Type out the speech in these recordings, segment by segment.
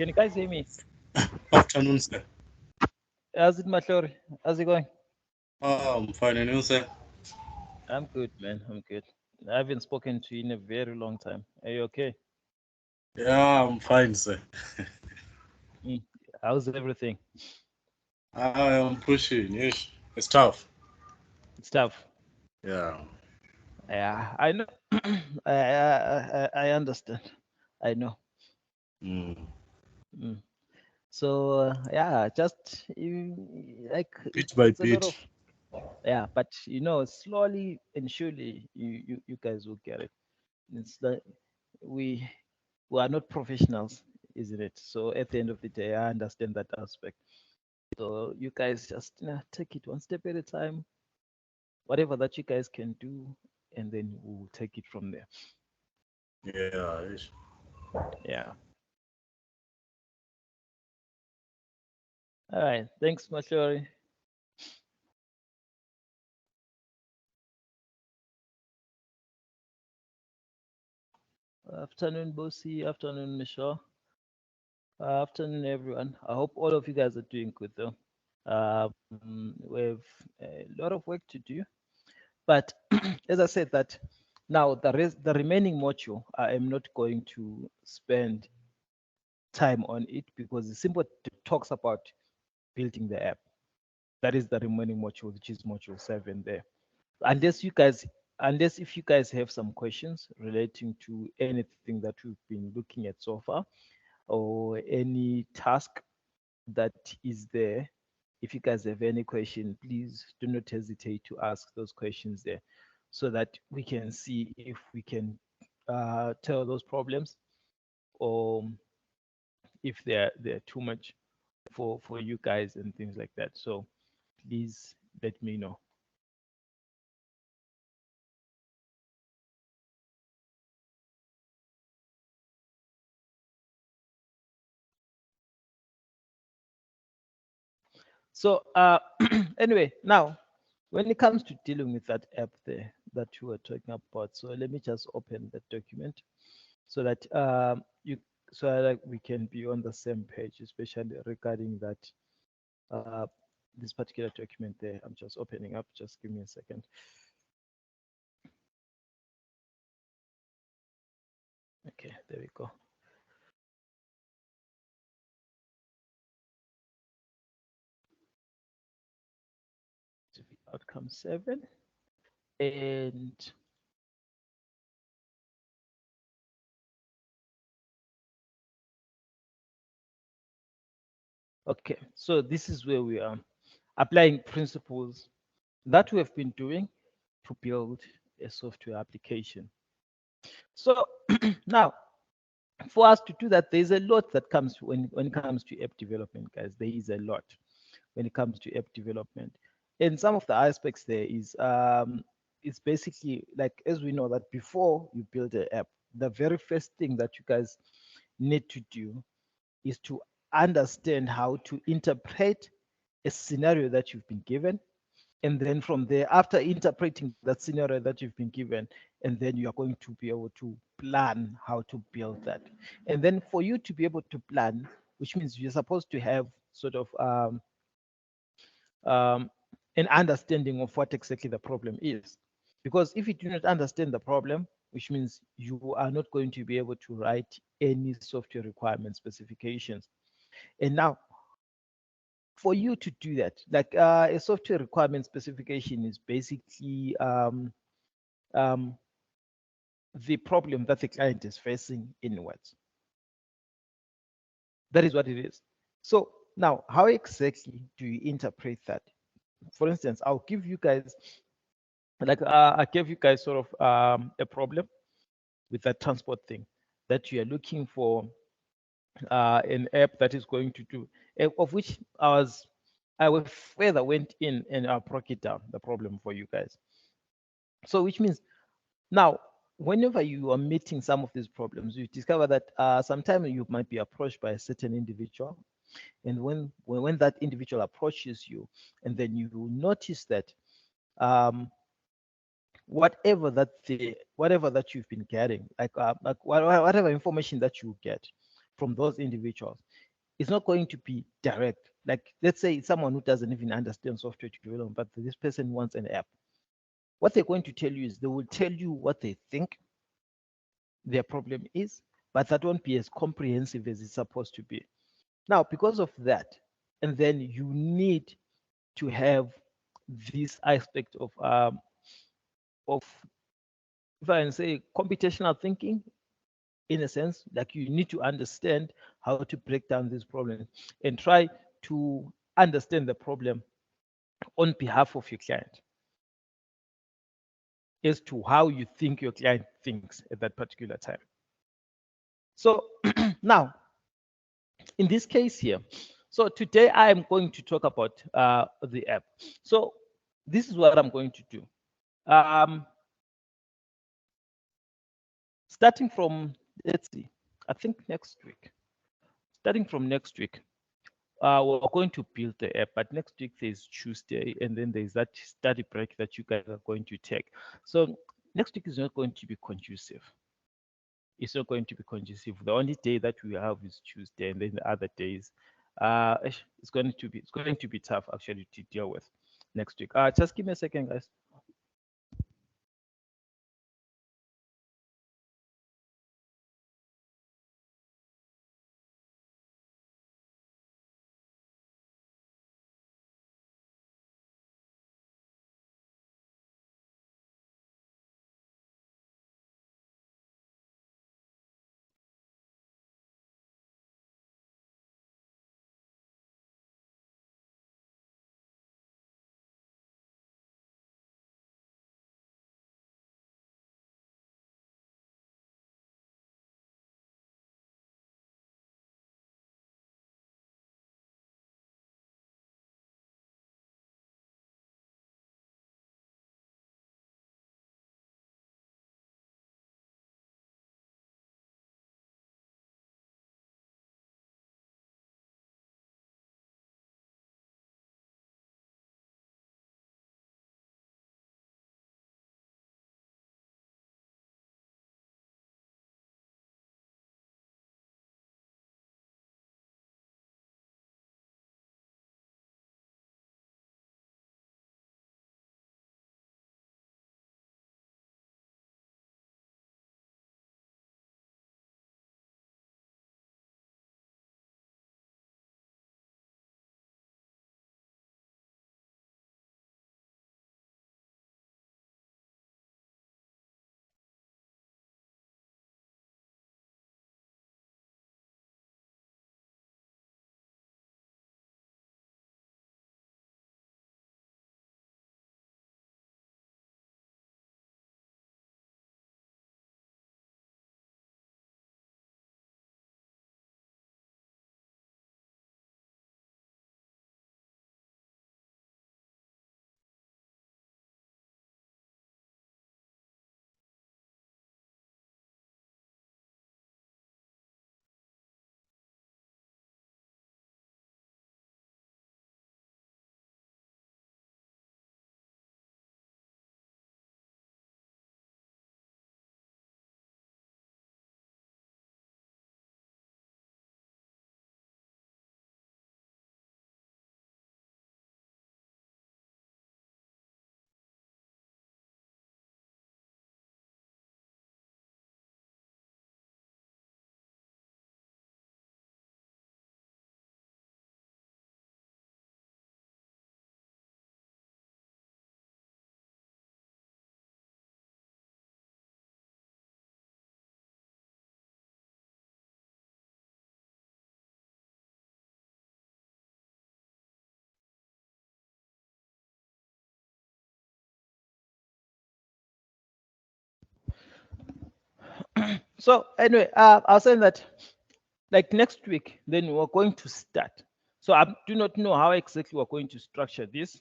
Can you guys hear me? Afternoon, sir. How's it, Matlori? How's it going? I'm fine, and you, sir? I'm good, man. I'm good. I haven't spoken to you in a very long time. Are you okay? Yeah, I'm fine, sir. Mm. How's everything? I am pushing. Yes, it's tough. It's tough. Yeah. Yeah, I know. I understand. I know. Mm. Mm. So yeah, just like Bit by it's a lot bit. of yeah, but slowly and surely you guys will get it. It's like we we are not professionals, isn't it? So at the end of the day, I understand that aspect. So you guys just take it one step at a time, whatever that you guys can do, and then we'll take it from there. Yeah. Yes. Yeah. All right. Thanks, Mashori. Afternoon, Bosi. Afternoon, Michelle. Afternoon, everyone. I hope all of you guys are doing good, though. We have a lot of work to do, but as I said, that now the remaining module, I am not going to spend time on it because it simply talks about building the app. That is the remaining module, which is module 7 there. Unless you guys, unless if you guys have some questions relating to anything that we've been looking at so far, or any task that is there, if you guys have any question, please do not hesitate to ask those questions there, so that we can see if we can tell those problems, or if they're too much for you guys and things like that. So please let me know. So anyway, now when it comes to dealing with that app there that you were talking about, so let me just open the document so that you so that we can be on the same page, especially regarding that uh, this particular document there. I'm just opening up. Just give me a second. Okay, there we go. To be outcome 7, and okay, so this is where we are applying principles that we have been doing to build a software application. So now, for us to do that, there's a lot that comes when it comes to app development, guys. There is a lot when it comes to app development, and some of the aspects there is it's basically like, as we know, that before you build an app, the very first thing that you guys need to do is to understand how to interpret a scenario that you've been given, and then from there, after interpreting that scenario that you've been given, and then you are going to be able to plan how to build that. And then for you to be able to plan, which means you're supposed to have sort of um, an understanding of what exactly the problem is. Because if you do not understand the problem, which means you are not going to be able to write any software requirement specifications. And now, for you to do that, like a software requirement specification is basically um, the problem that the client is facing in words. That is what it is. So now, how exactly do you interpret that? For instance, I'll give you guys, like I gave you guys sort of a problem with that transport thing, that you are looking for an app that is going to do, of which I will further went in and I broke it down, the problem for you guys. So which means now, whenever you are meeting some of these problems, you discover that sometimes you might be approached by a certain individual, and when that individual approaches you, and then you notice that um, whatever that you've been getting, like whatever information that you get from those individuals, it's not going to be direct. Like, let's say it's someone who doesn't even understand software development, but this person wants an app. What they're going to tell you is they will tell you what they think their problem is, but that won't be as comprehensive as it's supposed to be. Now, because of that, and then you need to have this aspect of if I can say computational thinking, in a sense, like you need to understand how to break down this problem and try to understand the problem on behalf of your client as to how you think your client thinks at that particular time. So now, in this case here, so today I am going to talk about the app. So this is what I'm going to do. Starting from, let's see, I think next week, starting from next week, we're going to build the app, but next week there's Tuesday, and then there's that study break that you guys are going to take. So next week is not going to be conducive. It's not going to be conducive. The only day that we have is Tuesday, and then the other days, it's going to be tough actually to deal with next week. Just give me a second, guys. So anyway, I was saying that like next week, then we're going to start. So I do not know how exactly we're going to structure this,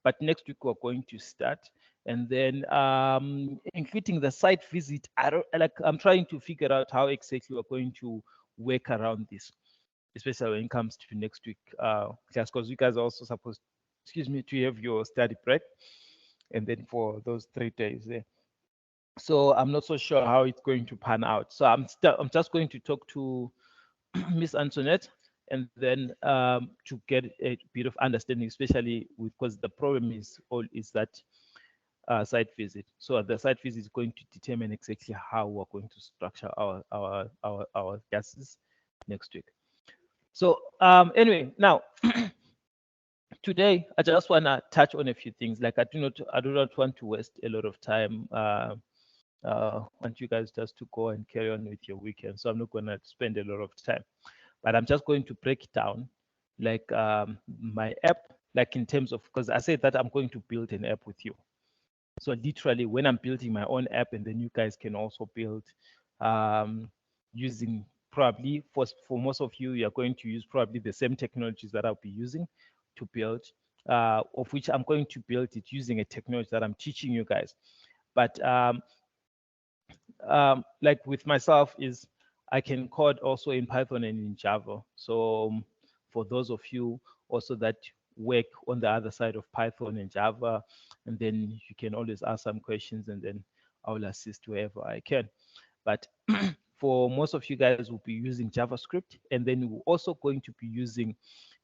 but next week we're going to start, and then including the site visit. I'm trying to figure out how exactly we're going to work around this, especially when it comes to next week class, because you guys are also supposed, excuse me, to have your study break, and then for those 3 days there. So I'm not so sure how it's going to pan out. So I'm just going to talk to Miss Antoinette, and then to get a bit of understanding, especially because the problem is that site visit. So the site visit is going to determine exactly how we're going to structure our classes next week. So anyway, now today I just want to touch on a few things. Like I do not want to waste a lot of time. Want you guys just to go and carry on with your weekend. So I'm not going to spend a lot of time, but I'm just going to break it down, like my app, like in terms of, because I said that I'm going to build an app with you. So literally, when I'm building my own app, and then you guys can also build using probably for most of you, you're going to use probably the same technologies that I'll be using to build, of which I'm going to build it using a technology that I'm teaching you guys. But like with myself is I can code also in Python and in Java. So for those of you also that work on the other side of Python and Java, and then you can always ask some questions, and then I will assist wherever I can. But for most of you guys, will be using JavaScript, and then we're also going to be using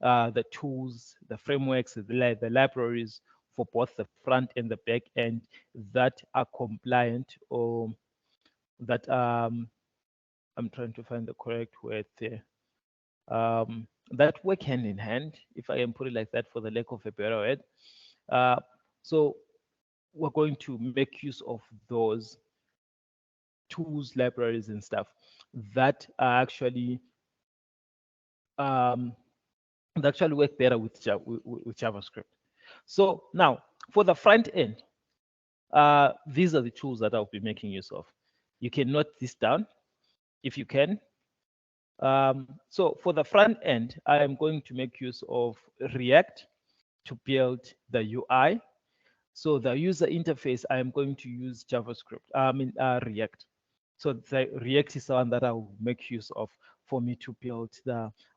the tools, the frameworks, the libraries for both the front and the back end that are compliant, or that I'm trying to find the correct word there. That work hand in hand, if I can put it like that, for the lack of a better word. So we're going to make use of those tools, libraries, and stuff that are actually that actually work better with JavaScript. So now for the front end, these are the tools that I'll be making use of. You can note this down if you can. So for the front end, I am going to make use of React to build the UI. So the user interface, I am going to use JavaScript, React. So the React is the one that I will make use of for me to build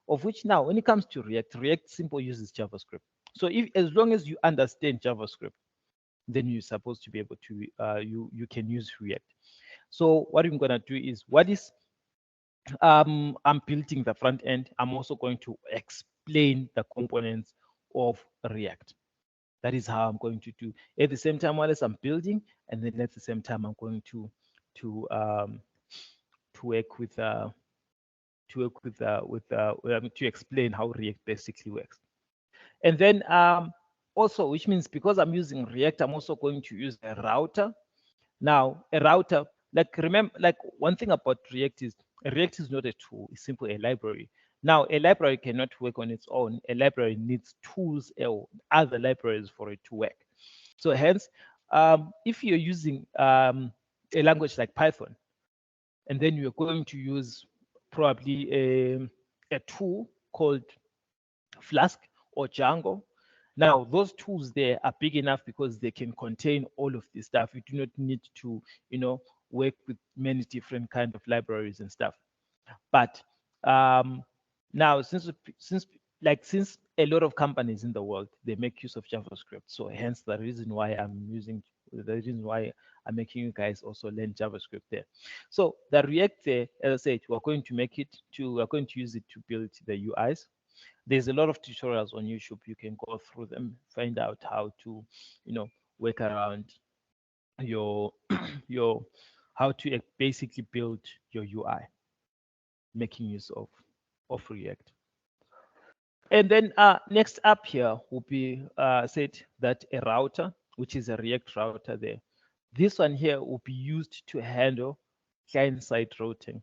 of which now, when it comes to React, React simple uses JavaScript. So as long as you understand JavaScript, then you're supposed to be able to, you can use React. So what I'm gonna do is, I'm building the front end. I'm also going to explain the components of React. That is how I'm going to do. At the same time, while I'm building, and then at the same time, I'm going to work with to explain how React basically works. And then also, which means because I'm using React, I'm also going to use a router. Now, a router, like remember, like one thing about React is not a tool, it's simply a library. Now, a library cannot work on its own. A library needs tools or other libraries for it to work. So hence, if you're using a language like Python, and then you're going to use probably a tool called Flask or Django. Now, those tools there are big enough because they can contain all of this stuff. You do not need to, work with many different kind of libraries and stuff. But now, since a lot of companies in the world, they make use of JavaScript. So hence the reason why I'm making you guys also learn JavaScript there. So the React there, as I said, we're going to use it to build the UIs. There's a lot of tutorials on YouTube. You can go through them, find out how to, work around your how to basically build your UI, making use of React. And then next up here will be said that a router, which is a React router there. This one here will be used to handle client-side routing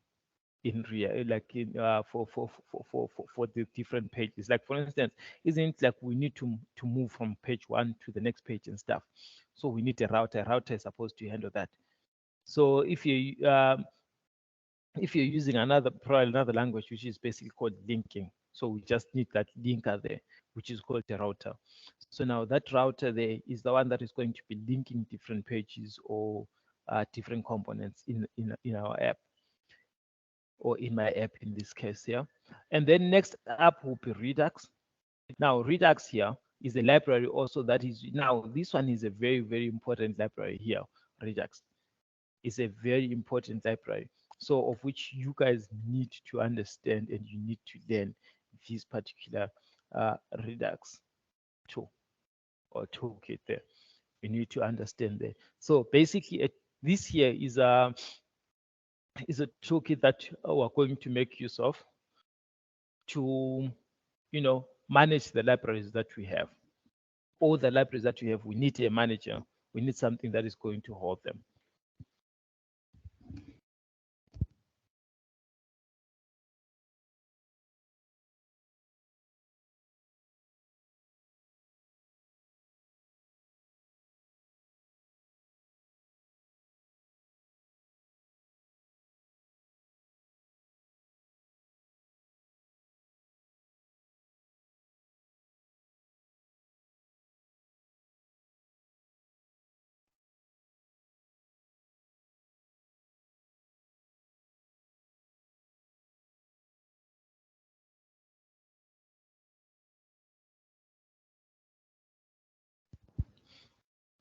in React, like for the different pages. Like for instance, isn't it like we need to move from page 1 to the next page and stuff? So we need a router. A router is supposed to handle that. So if you're using probably another language, which is basically called linking, so we just need that linker there, which is called a router. So now that router there is the one that is going to be linking different pages or different components in our app, or in my app in this case here. And then next up will be Redux. Now Redux here is a library also that is, now this one is a very, very important library here. Redux is a very important library. So of which you guys need to understand and you need to learn this particular Redux tool or toolkit there. We need to understand that. So basically, this here is a toolkit that we're going to make use of to, manage the libraries that we have. All the libraries that we have, we need a manager. We need something that is going to hold them.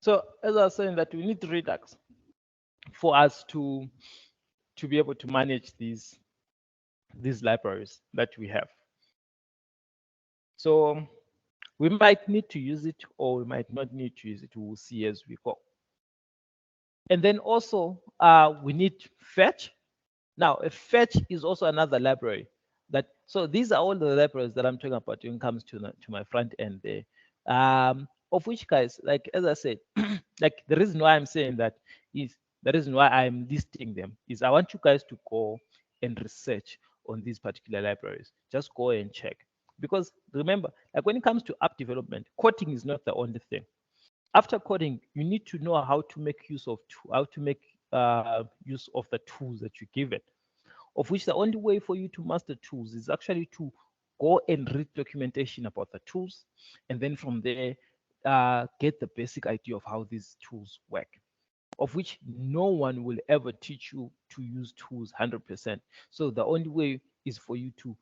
So as I was saying, that we need Redux for us to be able to manage these libraries that we have. So we might need to use it or we might not need to use it. We'll see as we go. And then also we need fetch. Now a fetch is also another library so these are all the libraries that I'm talking about when it comes to my front end there. Of which, guys, like as I said, like the reason why I'm saying that is the reason why I'm listing them is I want you guys to go and research on these particular libraries. Just go and check. Because remember, like when it comes to app development, coding is not the only thing. After coding, you need to know how to make use of use of the tools that you give it. Of which the only way for you to master tools is actually to go and read documentation about the tools, and then from there get the basic idea of how these tools work. Of which no one will ever teach you to use tools 100%. So the only way is for you to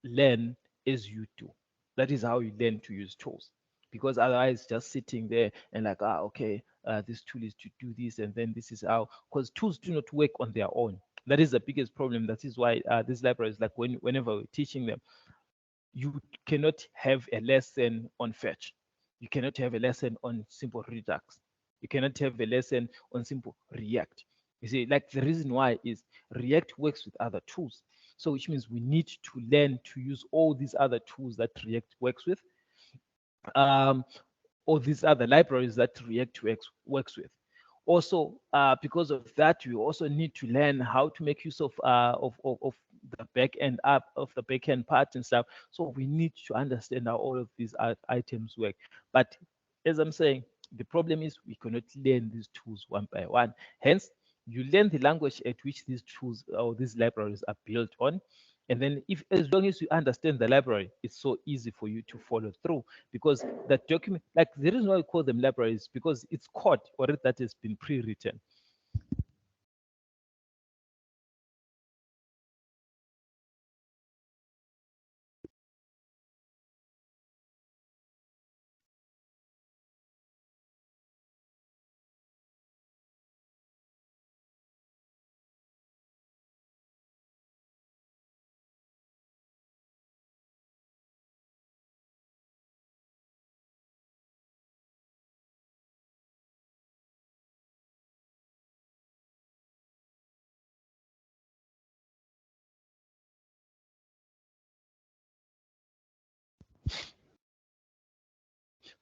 learn as you do. That is how you learn to use tools. Because otherwise, just sitting there and like, okay, this tool is to do this, and then this is how. Because tools do not work on their own. That is the biggest problem. That is why these libraries, like whenever we're teaching them, you cannot have a lesson on fetch. You cannot have a lesson on simple Redux. You cannot have a lesson on simple React. You see, like the reason why is React works with other tools. So which means we need to learn to use all these other tools that React works with, or these other libraries that React works with. Also, because of that, we also need to learn how to make use of the backend app, of the backend part and stuff. So we need to understand how all of these items work. But as I'm saying, the problem is we cannot learn these tools one by one. Hence, you learn the language at which these tools or these libraries are built on. And then as long as you understand the library, it's so easy for you to follow through, because that document, like the reason why we call them libraries, because it's code already that has been pre-written.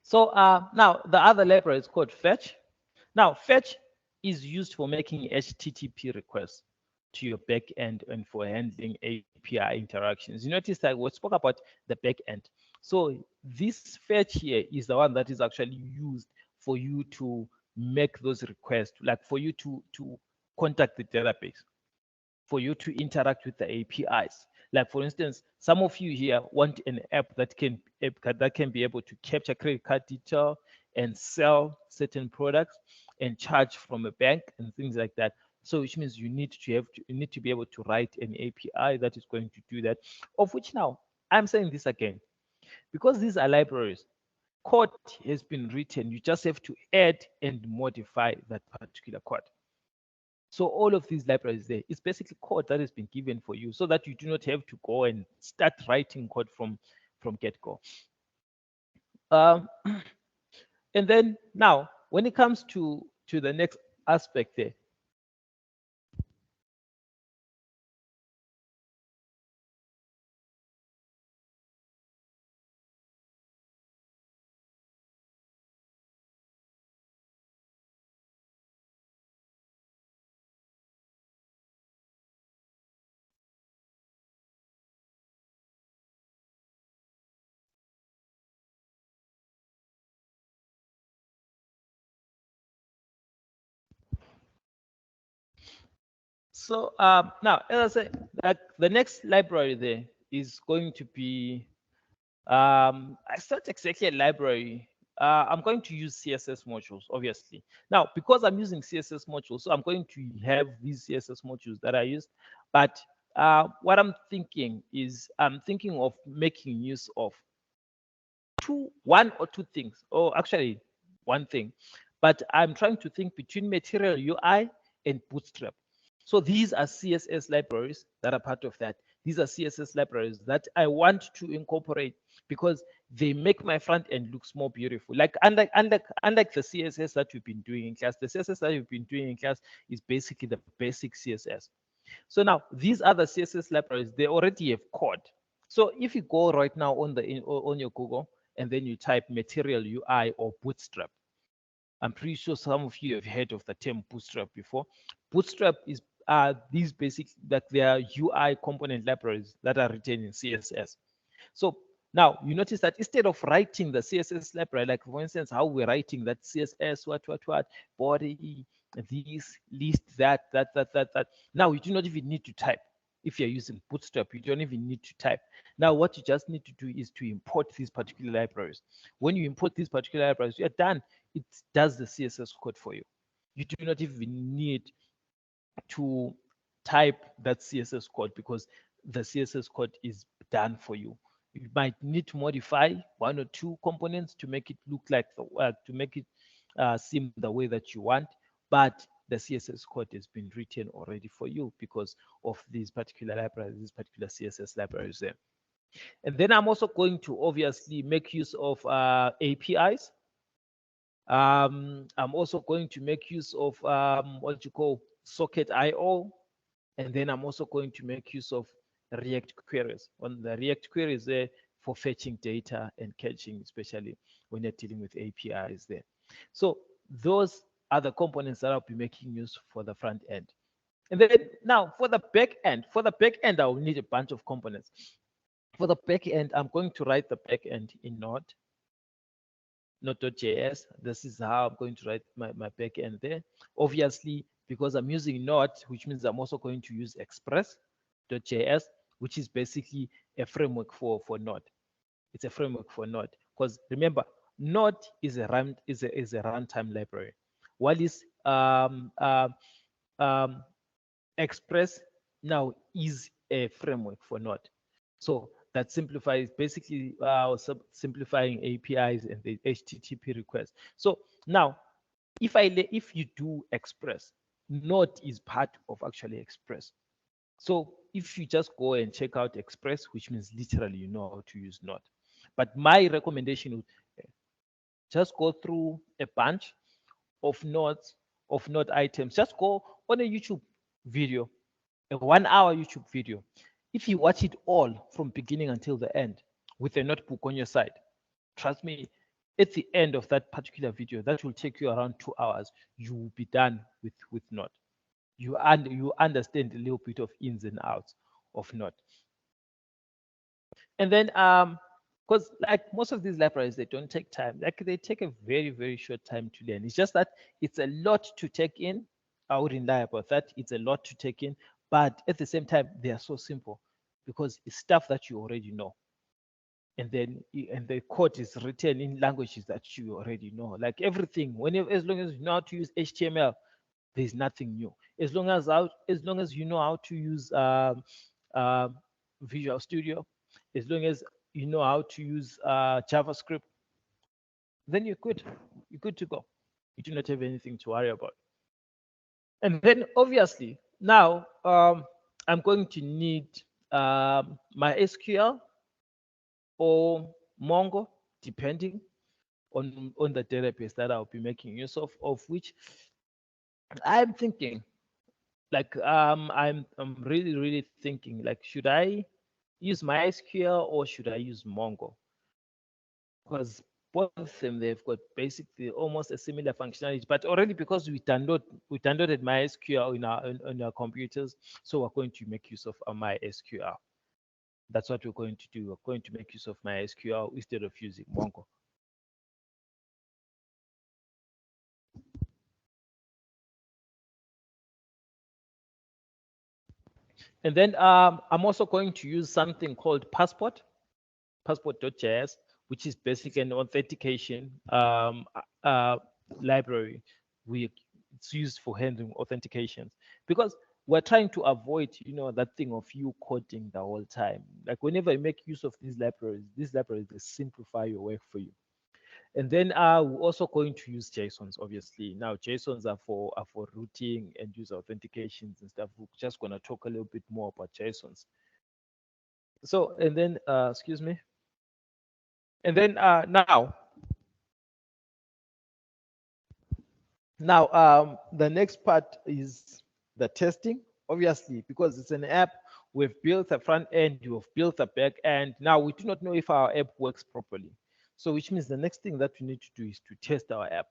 So now the other library is called fetch. Now fetch is used for making HTTP requests to your backend and for handling API interactions. You notice that we spoke about the backend. So this fetch here is the one that is actually used for you to make those requests, like for you to contact the database, for you to interact with the APIs. Like for instance, some of you here want an app that can be able to capture credit card detail and sell certain products and charge from a bank and things like that. So which means you need to be able to write an API that is going to do that. Of which now I'm saying this again, because these are libraries. Code has been written. You just have to add and modify that particular code. So all of these libraries there, it's basically code that has been given for you so that you do not have to go and start writing code from get-go. And then now, when it comes to the next aspect there, so now, as I say, like the next library there is going to be, it's not exactly a library. I'm going to use CSS modules, obviously. Now, because I'm using CSS modules, so I'm going to have these CSS modules that I use. But what I'm thinking is I'm thinking of making use of one or two things, or actually one thing. But I'm trying to think between Material UI and Bootstrap. So these are CSS libraries that are part of that. These are CSS libraries that I want to incorporate because they make my front end looks more beautiful. Like unlike the CSS that we've been doing in class, the CSS that we've been doing in class is basically the basic CSS. So now these other CSS libraries, they already have code. So if you go right now on your Google and then you type Material UI or Bootstrap, I'm pretty sure some of you have heard of the term Bootstrap before. Bootstrap is these basic, that they are UI component libraries that are written in CSS. So now you notice that instead of writing the CSS library, like for instance, how we're writing that CSS, what, body, this, list, that. Now you do not even need to type. If you're using Bootstrap, you don't even need to type. Now what you just need to do is to import these particular libraries. When you import these particular libraries, you're done. It does the CSS code for you. You do not even need to type that CSS code because the CSS code is done for you. You might need to modify one or two components to make it look like to make it seem the way that you want, but the CSS code has been written already for you because of these particular libraries, these particular CSS libraries there. And then I'm also going to obviously make use of APIs. I'm also going to make use of what you call Socket IO. And then I'm also going to make use of React queries. On the React queries there for fetching data and catching, especially when you're dealing with APIs there. So those are the components that I'll be making use for the front end. And then now for the back end, I will need a bunch of components. For the back end, I'm going to write the back end in Node.js. This is how I'm going to write my back end there. Obviously, because I'm using Node, which means I'm also going to use Express.js, which is basically a framework for Node. It's a framework for Node. Because remember, Node is a runtime library. While is Express now is a framework for Node. So that simplifies basically simplifying APIs and the HTTP requests. So now, if you do Express, Node is part of actually Express. So if you just go and check out Express, which means literally you know how to use Node. But my recommendation would just go through a bunch of nodes, of Node items. Just go on a YouTube video, a 1 hour YouTube video. If you watch it all from beginning until the end with a notebook on your side, trust me, at the end of that particular video, that will take you around 2 hours, you will be done with Node. You understand a little bit of ins and outs of Node. And then because like most of these libraries, they don't take time. Like they take a very, very short time to learn. It's just that it's a lot to take in. I wouldn't lie about that. It's a lot to take in, but at the same time, they are so simple because it's stuff that you already know. And then and the code is written in languages that you already know. Like everything, as long as you know how to use HTML, there's nothing new. As long as you know how to use Visual Studio, as long as you know how to use JavaScript, then you're good. You're good to go. You do not have anything to worry about. And then obviously now I'm going to need MySQL or Mongo, depending on the database that I'll be making use of which I'm thinking like I'm really thinking like, should I use MySQL or should I use Mongo? Because both of them, they've got basically almost a similar functionality, but already because we downloaded MySQL in our computers, so we're going to make use of MySQL. That's what we're going to do. We're going to make use of MySQL instead of using Mongo. And then I'm also going to use something called passport.js, which is basically an authentication library. It's used for handling authentications because we're trying to avoid, that thing of you coding the whole time. Like whenever you make use of these libraries they simplify your work for you. And then we're also going to use JSONs, obviously. Now, JSONs are for routing and user authentications and stuff. We're just going to talk a little bit more about JSONs. So, and then, excuse me. And then now the next part is the testing, obviously, because it's an app. We've built a front end, we've built a back end. Now we do not know if our app works properly. So which means the next thing that we need to do is to test our app.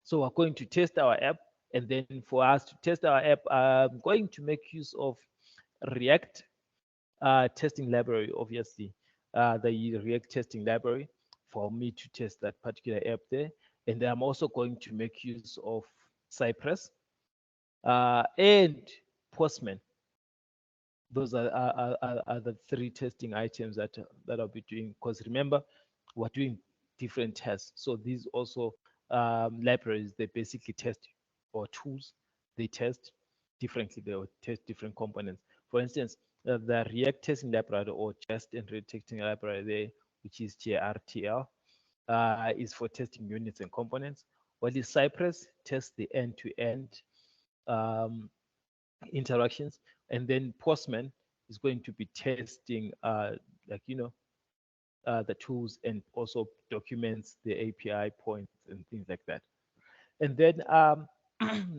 So we're going to test our app. And then for us to test our app, I'm going to make use of React testing library, obviously, the React testing library for me to test that particular app there. And I'm also going to make use of Cypress and Postman. Those are the three testing items that I'll be doing. Because remember, we're doing different tests. So these also libraries, they basically test, or tools, they test differently. They will test different components. For instance, the React testing library or just and React testing library there, which is JRTL, is for testing units and components. While the Cypress tests the end-to-end interactions, and then Postman is going to be testing like the tools and also documents, the API points and things like that. And then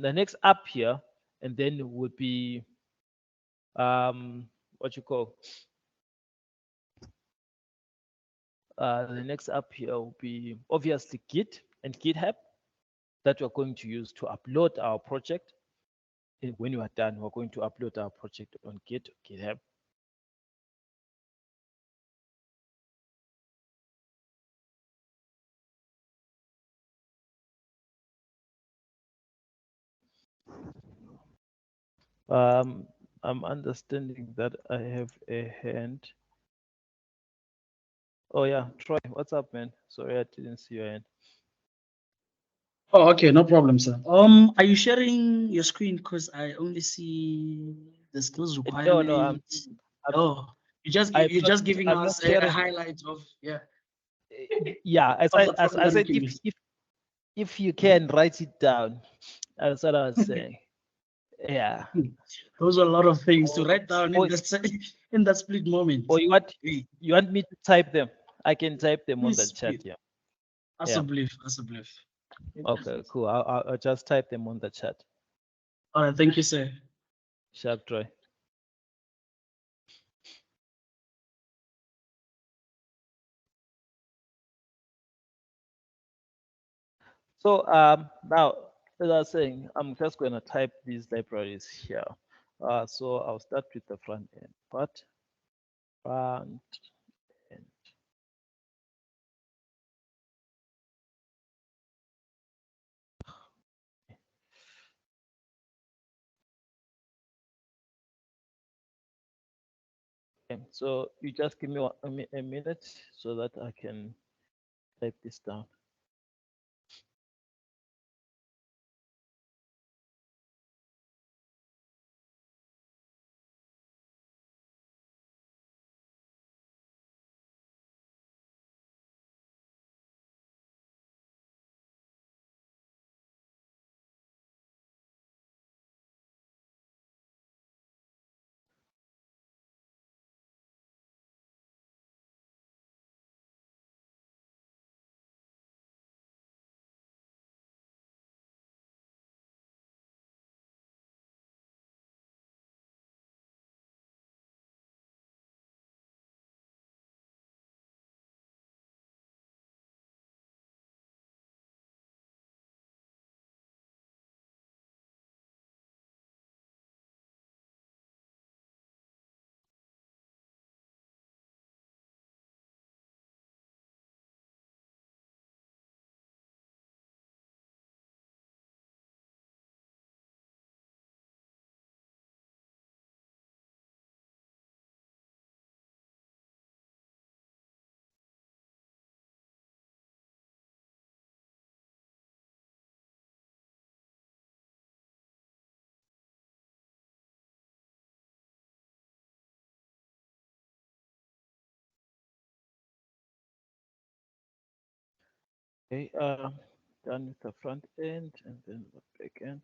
the next app here, and then would be what you call the next app here will be obviously Git and GitHub that we're going to use to upload our project. And when you are done, we're going to upload our project on GitHub. I'm understanding that I have a hand. Oh yeah, Troy, what's up, man? Sorry, I didn't see your hand. Oh, okay, no problem, sir. Are you sharing your screen? Because I only see the skills requirement. No, you're just giving us a highlight of Yeah, as I said, if you can write it down, that's what I was saying. Yeah. Those are a lot of things to write down in that split moment. Or you want me to type them? I can type them on the chat. Yeah. Asableef. Okay, cool. I'll just type them on the chat. All right, thank you, sir. Sharp, Troy. So now, as I was saying, I'm just going to type these libraries here. So I'll start with the front end part. Front end. Okay, so you just give me a minute so that I can type this down. Okay, done with the front end and then the back end.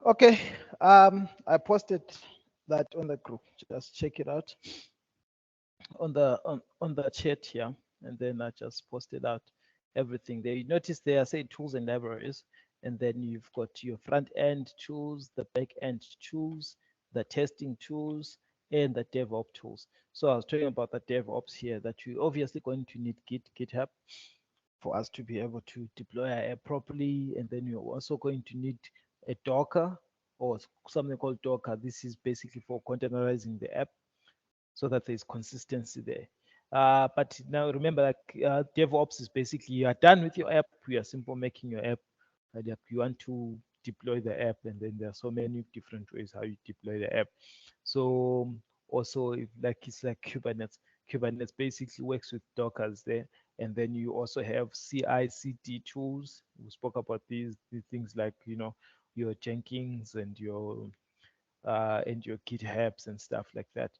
Okay, I posted that on the group. Just check it out on the chat here, and then I just posted out everything there. You notice there I say tools and libraries, and then you've got your front end tools, the back end tools, the testing tools, and the DevOps tools. So I was talking about the DevOps here that you're obviously going to need GitHub for us to be able to deploy our app properly. And then you're also going to need a Docker or something called Docker. This is basically for containerizing the app so that there's consistency there. But now remember, like DevOps is basically you are done with your app. You are simple making your app. And you want to deploy the app, and then there are so many different ways how you deploy the app. So also, if like it's like Kubernetes. Kubernetes basically works with Dockers there, and then you also have CI/CD tools. We spoke about these things like your Jenkins and your GitHubs and stuff like that.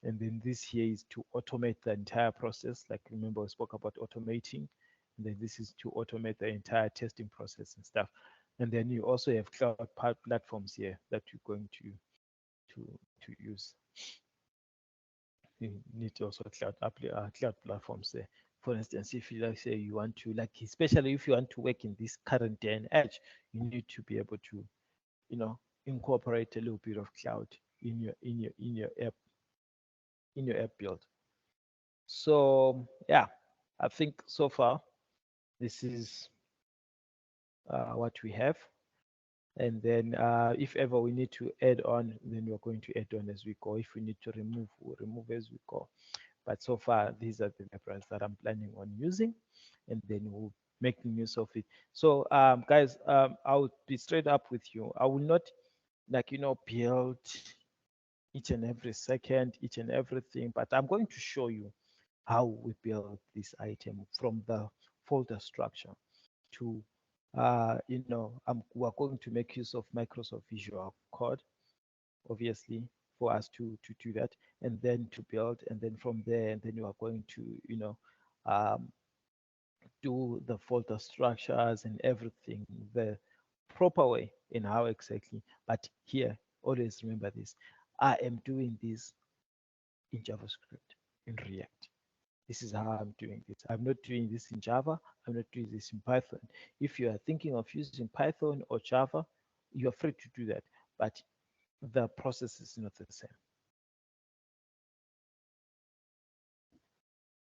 And then this here is to automate the entire process. Like remember, we spoke about automating, and then this is to automate the entire testing process and stuff. And then you also have cloud platforms here that you're going to use. You need also cloud platforms there. For instance, if you like say you want to especially if you want to work in this current day and age, you need to be able to incorporate a little bit of cloud in your app. in your app build. So yeah, I think so far this is what we have. And then if ever we need to add on, then we're going to add on as we go. If we need to remove, we'll remove as we go. But so far, these are the references that I'm planning on using, and then we'll make use of it. So guys, I'll be straight up with you. I will not build each and every second, each and everything, but I'm going to show you how we build this item from the folder structure to we're going to make use of Microsoft Visual Code, obviously, for us to do that, and then to build, and then from there, and then you are going to um, do the folder structures and everything the proper way in how exactly. But here, always remember this: I am doing this in JavaScript, in React. This is how I'm doing this. I'm not doing this in Java. I'm not doing this in Python. If you are thinking of using Python or Java, you're free to do that. But the process is not the same.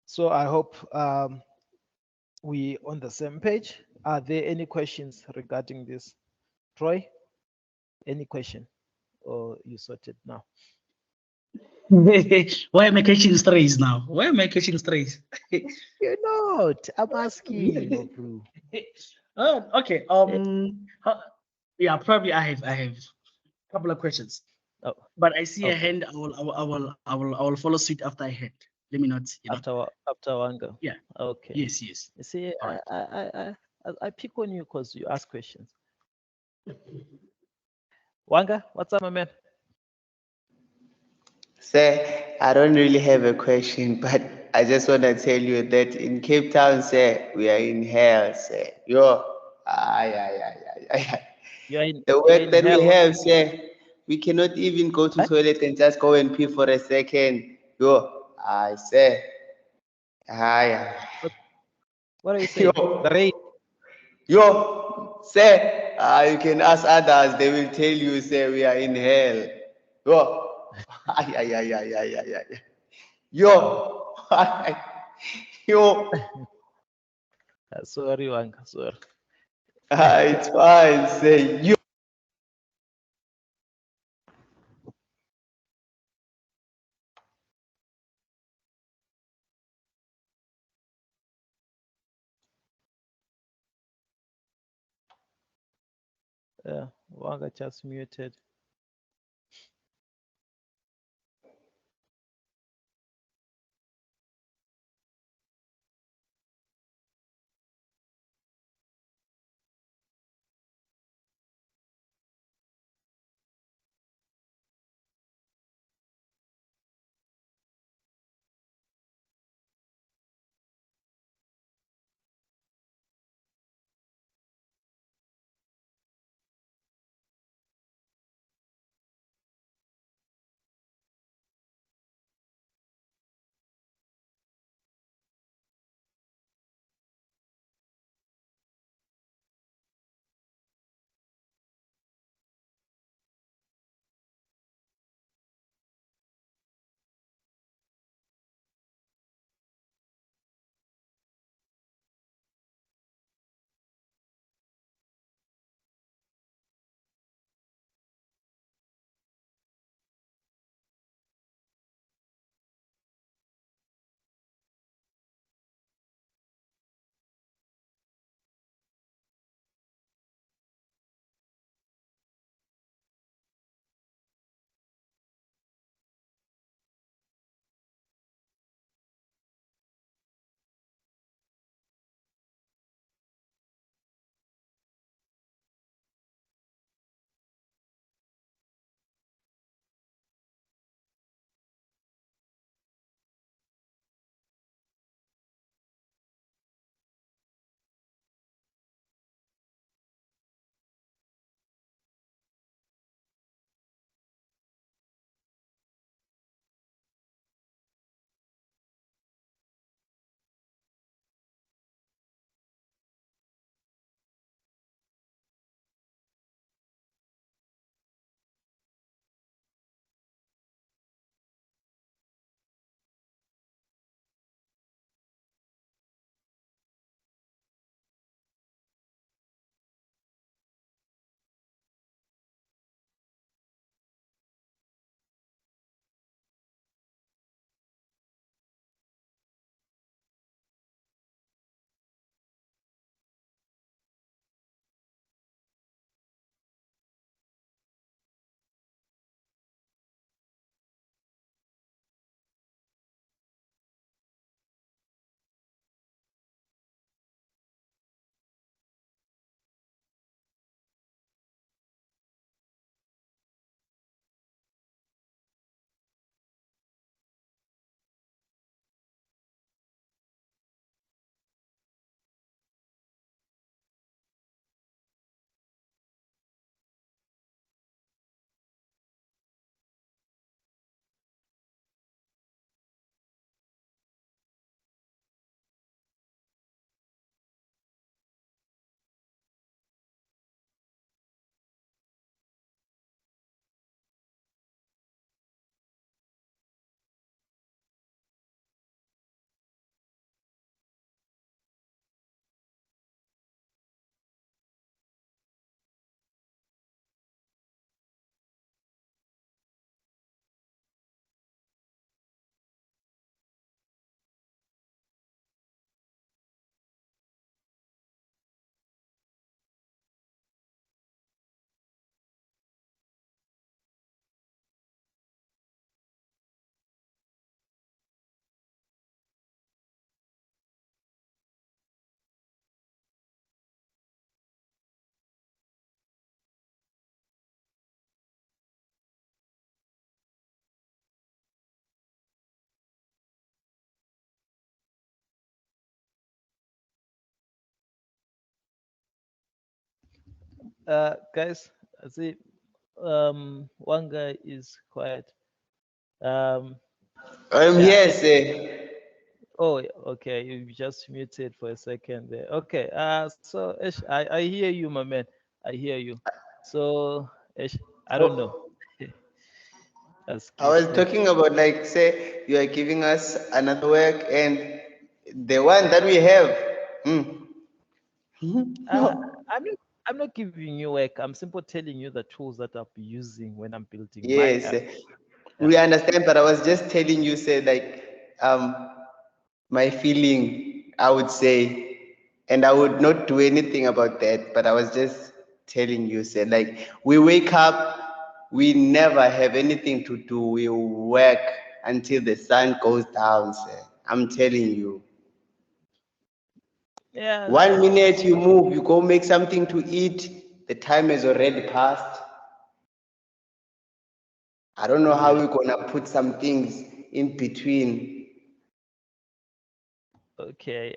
So I hope we on the same page. Are there any questions regarding this? Troy, any question? Or you sorted now? Why am I catching strays now? Why am I catching strays? You're not. I'm asking, bro. Oh, okay. Yeah, probably I have a couple of questions. Oh, But I see a okay. hand. I will follow suit after I hand. Let me not, After Wanga. Yeah. Okay. Yes. You see, All right. I pick on you because you ask questions. Wanga, what's up, my man? Sir, I don't really have a question, but I just want to tell you that in Cape Town, sir, we are in hell, sir. Yo, ay, ay, ay, ay, ay. The You're work in that we hell. have, sir, we cannot even go to What? toilet and just go and pee for a second. Yo, I say, ay, ay. What are you saying? The rain. Yo, sir, you can ask others, they will tell you, sir, we are in hell. Yo, ay, ay, ay, ay, ay, ay, ay. Yo, yo. Sorry, Wanga, sorry. It's fine, say yo. Yeah, Wanga just muted. Guys, I see. One guy is quiet. Um, yeah. Yes, sir. Oh, okay. You just muted for a second there. Okay. So Ish, I hear you, my man. I hear you. So Ish, I don't know. Let's I keep was it. talking about like say you are giving us another work and the one that we have. Uh, I'm not. I'm not giving you work. I'm simply telling you the tools that I'll be using when I'm building my Yes, app. Yeah. we understand, but I was just telling you, say like my feeling, I would say, and I would not do anything about that, but I was just telling you, say like we wake up, we never have anything to do. We work until the sun goes down, say. I'm telling you. Yeah. 1 minute you move, you go make something to eat, the time has already passed. I don't know how Yeah. we're gonna put some things in between. Okay.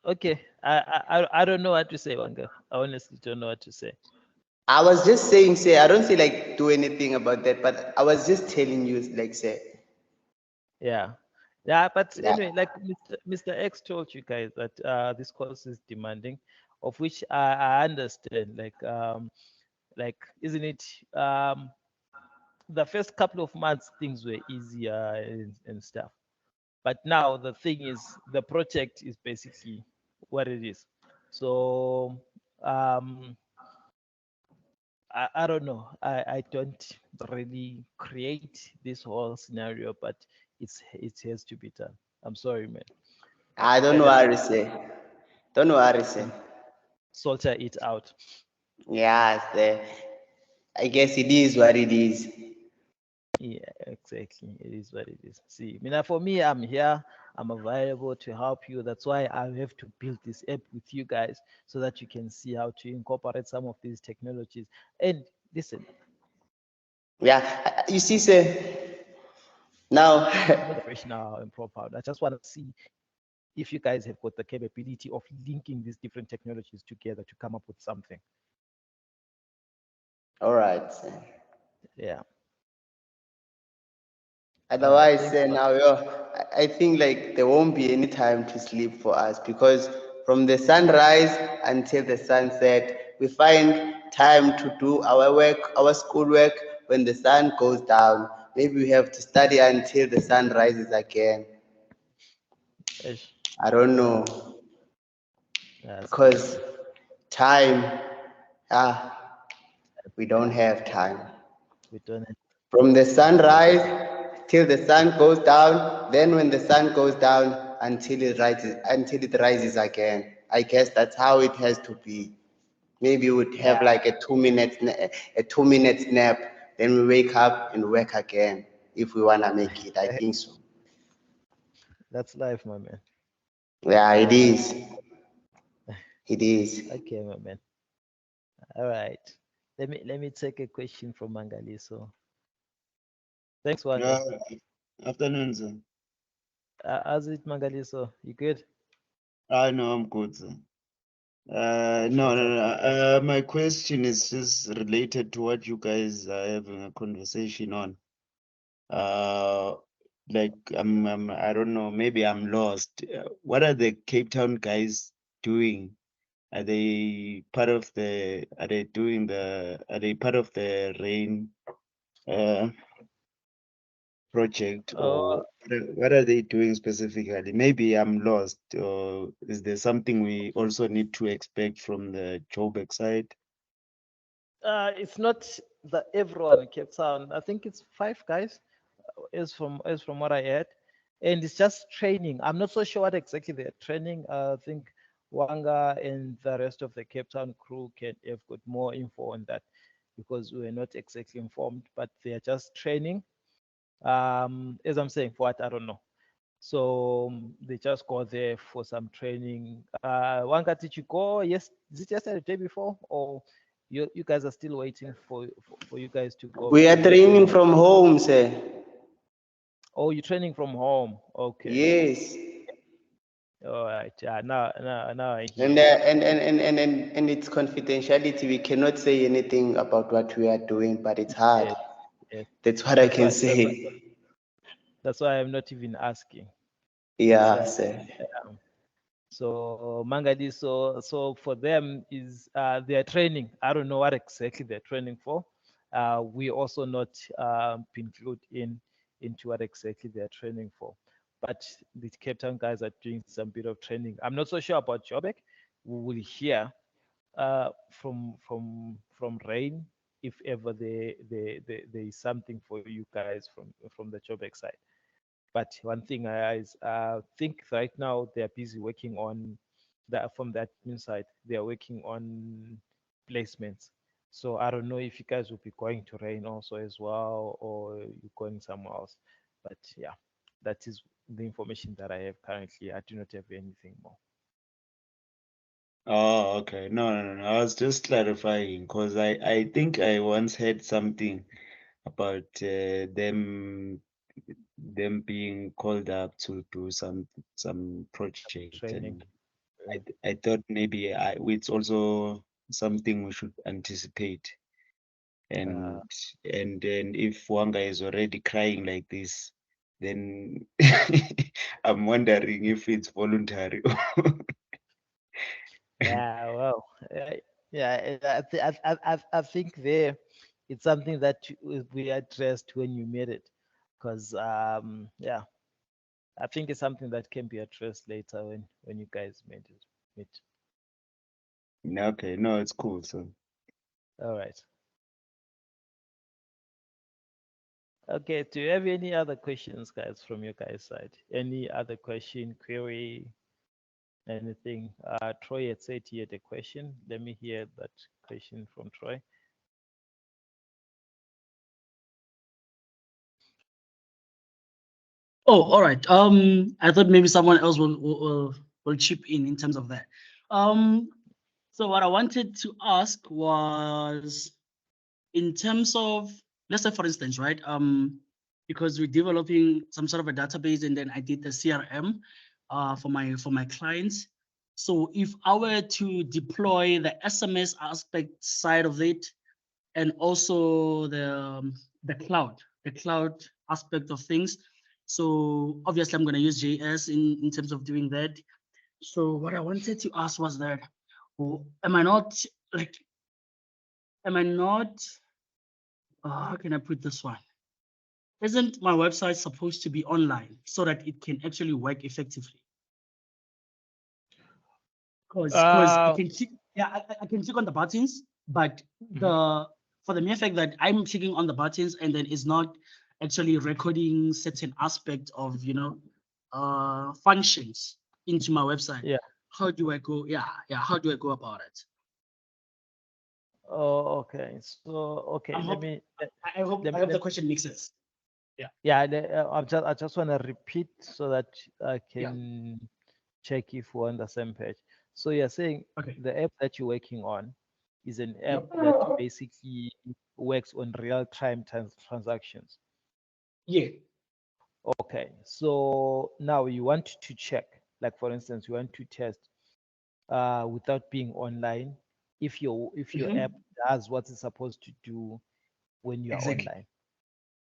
Okay. I don't know what to say, Wanga. I honestly don't know what to say. I was just saying, say, I don't say like do anything about that, but I was just telling you, like, say, Yeah. Yeah, but yeah, anyway, like Mr. X told you guys that this course is demanding, of which I understand. Like, isn't it? The first couple of months things were easier and stuff, but now the thing is, the project is basically what it is. So um, I don't know. I don't really create this whole scenario, but it has to be done. I'm sorry, man. I don't I know just what to say. Don't know what to say. soldier it out. Yeah, say, I guess it is what it is. Yeah, exactly. It is what it is. See, I mean, for me, I'm here. I'm available to help you. That's why I have to build this app with you guys so that you can see how to incorporate some of these technologies. And listen, Yeah, you see, say, now, I'm not professional and proper. I just want to see if you guys have got the capability of linking these different technologies together to come up with something. all right. Say. Yeah. All right. Otherwise, Thanks. say, now, I think like there won't be any time to sleep for us because from the sunrise until the sunset, we find time to do our work, our schoolwork when the sun goes down. Maybe we have to study until the sun rises again. Ish. I don't Yeah, know that's because crazy. time, we don't have time. We don't. From the We sunrise till the sun goes down, then when the sun goes down until it rises again. I guess that's how it has to be. Maybe we'd have Yeah. like a 2 minute nap, then we wake up and work again if we wanna make it. I think so. That's life, my man. Yeah, it is. It is. Okay, my man. All right. Let me take a question from Mangaliso. Thanks, Wanga. Afternoon, sir. How's it, Mangaliso? You good? I know I'm good, sir. Sure, No, sir. no, no. My question is just related to what you guys are having a conversation on. Like I don't know, maybe I'm lost. What are the Cape Town guys doing? Are they part of the? Are they doing the? Are they part of the rain project, Oh, or what are they doing specifically? Maybe I'm lost. Or is there something we also need to expect from the Joburg side? it's not the everyone in Cape Town. I think it's 5 guys, as from what I heard, and it's just training. I'm not so sure what exactly they're training. I think Wanga and the rest of the Cape Town crew can have got more info on that because we were not exactly informed. But they are just training. As I'm saying, for what I don't know. So they just go there for some training. Wanga, did you go? Yes, is it yesterday, the day before, or you guys are still waiting for you guys to go We are for your training training? from home, sir. Oh, you're training from home. Okay. Yes. All right. Yeah. Now I hear. And it's confidentiality. We cannot say anything about what we are doing, but it's hard. Yes, yes. That's what I That's can why say. that's why I'm not even asking. Yeah, So sir. so Mangadi, so for them is their training. I don't know what exactly they're training for. We also not been clued into what exactly they're training for. But the Cape Town guys are doing some bit of training. I'm not so sure about Joburg. We will hear from Rain if ever there is something for you guys from the Joburg side. But one thing I think right now they are busy working on that from the admin side. They are working on placements. So I don't know if you guys will be going to Rain also as well, or you're going somewhere else. But yeah, that is the information that I have currently. I do not have anything more. Oh, okay. No. I was just clarifying because I think I once heard something about them being called up to do some project, Training. and I thought maybe it's also something we should anticipate. Uh, And if Wanga is already crying like this, then I'm wondering if it's voluntary. Yeah, well, yeah, I think there it's something that will be addressed when you meet it, because yeah, I think it's something that can be addressed later when you guys meet. Okay, no, it's cool. So All right. Okay. Do you have any other questions, guys, from your guys' side? Any other question, query, anything? Troy had said he had a question. Let me hear that question from Troy. Oh, all right. I thought maybe someone else will chip in terms of that. Um, so what I wanted to ask was in terms of, let's say for instance, right? Because we're developing some sort of a database, and then I did the CRM for my clients. So if I were to deploy the SMS aspect side of it, and also the cloud aspect of things. So obviously I'm going to use JS in terms of doing that. So what I wanted to ask was that, am I not like, am I not, how can I put this one? Isn't my website supposed to be online so that it can actually work effectively? Because I can click, yeah, I can click on the buttons, but the for the mere fact that I'm clicking on the buttons and then it's not actually recording certain aspect of functions into my website. Yeah. How do I go? Yeah, how do I go about it? Oh, okay. So, okay, I let hope me, I hope let I me, hope the let, question makes sense. yeah, I just want to repeat so that I Yeah. can check if we're on the same page. So you're saying Okay. the app that you're working on is an app Yep. that basically works on real-time transactions. Yeah. Okay. So now you want to check, like for instance, you want to test without being online if your Mhm. app does what it's supposed to do when you are Exactly. online.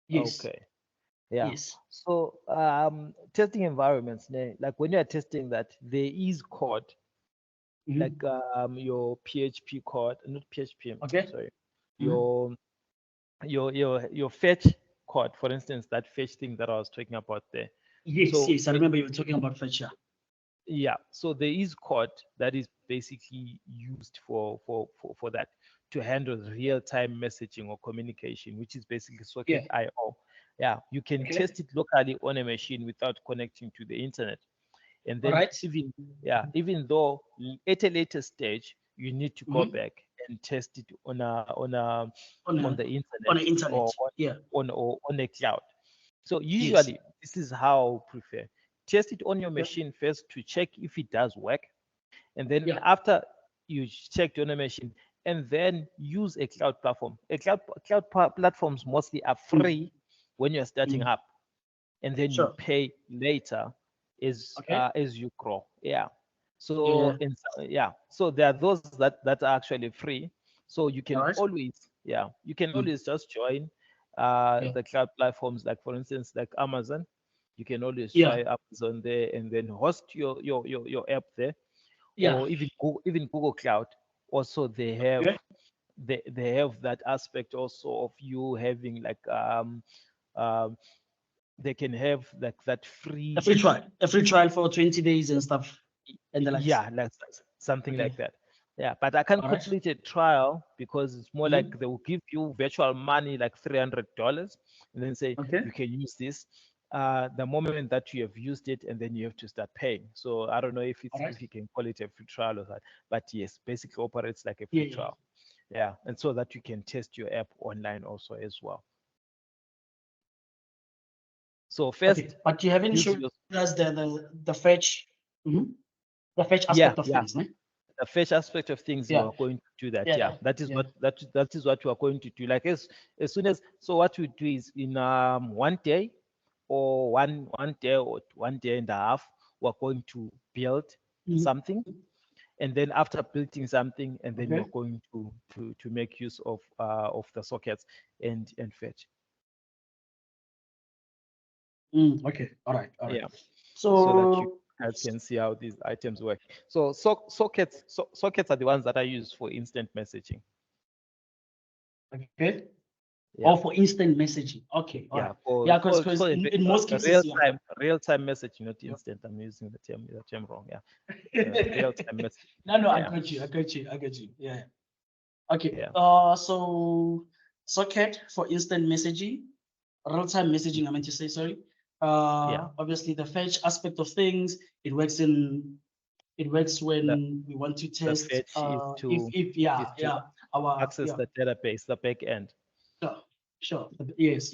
Yes. Okay. Yeah. Yes. So testing environments, like when you're testing that, there is code, Mhm. like your PHP code, not PHP, Okay. sorry, Mhm. your fetch code, for instance, that fetch thing that I was talking about there. Yes. So Yes. I remember you were talking about Fetcher. yeah, so there is code that is basically used for that to handle real-time messaging or communication, which is basically Yeah. Socket IO. Yeah, you can Okay. test it locally on a machine without connecting to the internet. And All then right. even though at a later stage you need to go Mhm. back and test it On on the on internet the internet. or Yeah. on a cloud. So Yes. usually this is how I prefer. Test it on your Yeah. machine first to check if it does work. And then Yeah. after you checked on a machine, and then use a cloud platform. Platforms mostly are free when you're starting Mm. up, and then you Sure. pay later Okay. as you grow. Yeah. So Yeah. so there are those that are actually free. So you can Alright. always, you can Mm. always just join Yeah. the cloud platforms, like for instance, like Amazon. You can always Yeah. try Amazon there and then host your app there, Yeah. or even Google Cloud. Also, Okay. they have that aspect also of you having like um they can have like that free, A free trial for 20 days and stuff and the likes. yeah, like something Okay. like that. Yeah, but I can't Alright. complete a trial because it's more Mhm. like they will give you virtual money, like $300, and then say Okay. you can use this. The moment that you have used it, and then you have to start paying. So I don't know Alright. if you can call it a free trial or that, but yes, basically operates like a Yeah. free Yeah. trial. Yeah, and so that you can test your app online also as well. So first, Okay. But you haven't use shown your us the fetch. Mhm. The fetch yeah aspect of yeah things, ne? the first aspect of things you Yeah. are going to do that. Yeah. Yeah, that is Yeah. that is what you are going to do. Like as soon as, so what we do is in one day, or one day or 1 day and a half, we're going to build Mhm. something, and then after building something, and then Okay. we're going to make use of the sockets and fetch. Okay. All right. All right. Yeah, so that you So guys can see how these items work. So sockets are the ones that are used for instant messaging. okay. Yeah. Or for instant messaging. Okay. All Yeah, right. Yeah, it's because called in most cases, yeah. real time messaging, not instant. I'm using the term wrong. Yeah, real time messaging. No, I Yeah, got you. I got you. I got you. Yeah. Okay. yeah, So socket for instant messaging, real-time messaging, I meant to say, sorry. yeah. Obviously the fetch aspect of things, it works The when we want to the test fetch if yeah, is to our access yeah. the database, the back end. Sure, sure. Yes.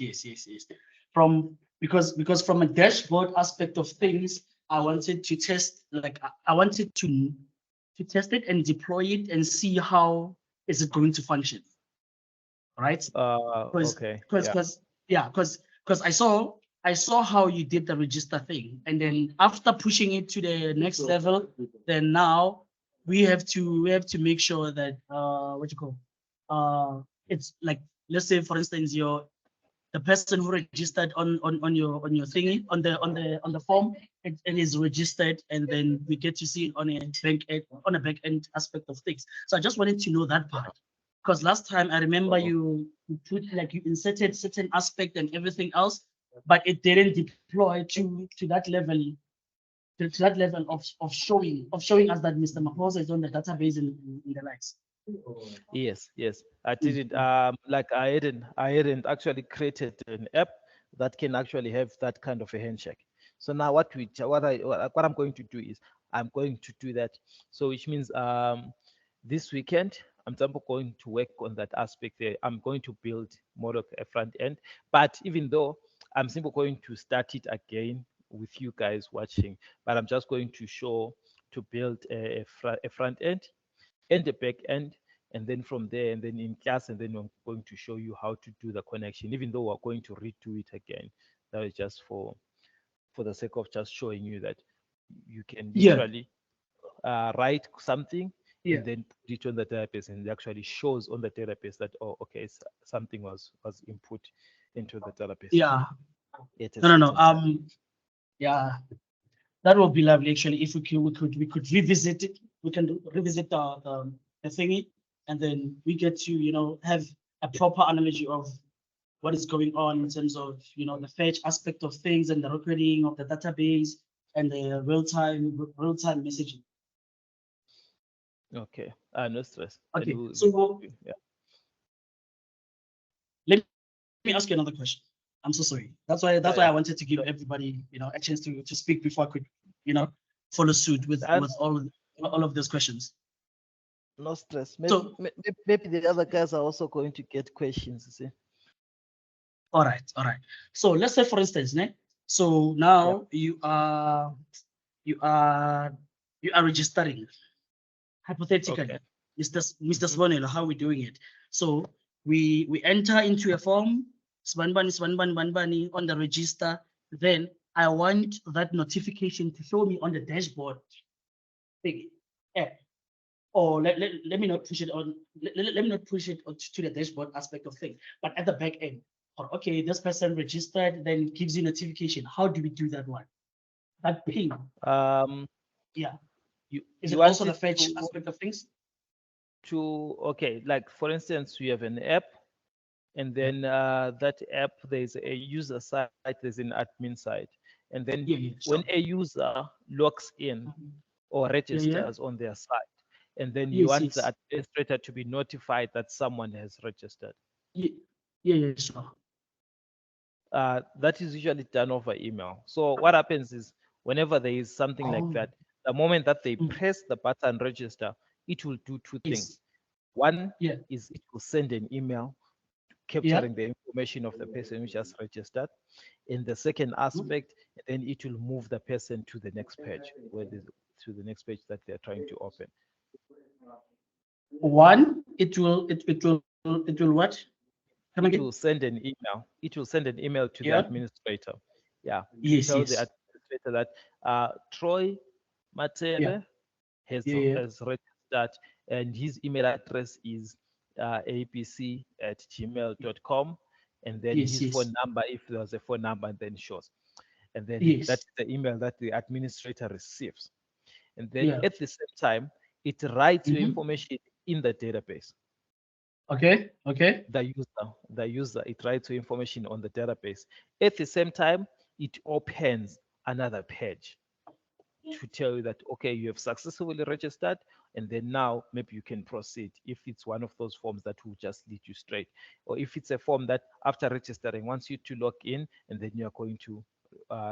From because from a dashboard aspect of things, I wanted to test, like I wanted to test it and deploy it and see how is it going to function, right? Because Okay. because Yeah. because yeah, because I saw how you did the register thing, and then after pushing it to the next level, then now we have to make sure that what you call it's like, let's say for instance the person who registered on your thingy on the form, it is registered, and then we get to see it on a back end aspect of things. So I just wanted to know that part, because last time I remember you put, like, you inserted certain aspect and everything else, but it didn't deploy to that level, to that level of showing us that Mr. Maposa is on the database in the likes. Yes. I did it. Like I hadn't actually created an app that can actually have that kind of a handshake. So now what I'm going to do is I'm going to do that. So which means this weekend I'm simply going to work on that aspect there. I'm going to build more of a front end, but even though I'm simply going to start it again with you guys watching, but I'm just going to build a front end and the back end, and then from there, and then in class, and then I'm going to show you how to do the connection, even though we're going to redo it again. That is just for the sake of just showing you that you can Yeah, literally write something yeah. and then put it on the database, and it actually shows on the database that, oh, okay, something was input into the database Yeah. at a No, no, no. certain time. Yeah, that would be lovely actually. If we could revisit it. We can revisit the thingy, and then we get to have a proper analogy of what is going on in terms of the fetch aspect of things and the recording of the database and the real-time messaging. Okay, no stress. Then Okay, so yeah. let me ask you another question. I'm so sorry. That's why I wanted to give So, everybody a chance to speak before I could follow suit with and all of those questions. no stress. Maybe, So maybe the other guys are also going to get questions. You see. all right. So let's say for instance, so Yeah. now you are registering hypothetically, Okay. Mr. Mhm. Swanelo, how we doing it? So we enter into a form, Swanbani on the register. Then I want that notification to show me on the dashboard thing app, or let me not push it on. Let me not push it to the dashboard aspect of things, but at the back end, or okay, this person registered, then it gives you notification. How do we do that one? That ping. Yeah. You, Is you it want also the it fetch to- aspect of things? okay, like for instance, we have an app, and then that app, there's a user side, there's an admin side, and then Yeah, when sure. a user logs in Mhm. or yeah. registers on their site, and then you Yes, want yes. the administrator to be notified that someone has registered. Yeah, sure. That is usually done over email. So what happens is whenever there is something like Oh. that, the moment that they Mm. press the button register, it will do two Yes. things. One Yeah. is it will send an email capturing the information of the person who just registered. In the second aspect, then it will move the person to the next page, to the next page that they're trying to open. One, it will what? Come It again? will send an email. It will send an email to the Yeah. administrator. Yeah. Yes, Tell the yes. administrator that Troy Matere has Yeah. has registered, and his email address is apc@gmail.com, and then Yes, his yes. phone number, if there's a phone number, then shows. And then Yes. that's the email that the administrator receives. And then Yeah. at the same time, it writes your Mhm. information in the database. Okay. The user, it writes your information on the database. At the same time, it opens another page to tell you that, okay, you have successfully registered, and then now maybe you can proceed if it's one of those forms that will just lead you straight, or if it's a form that after registering wants you to log in, and then you're going to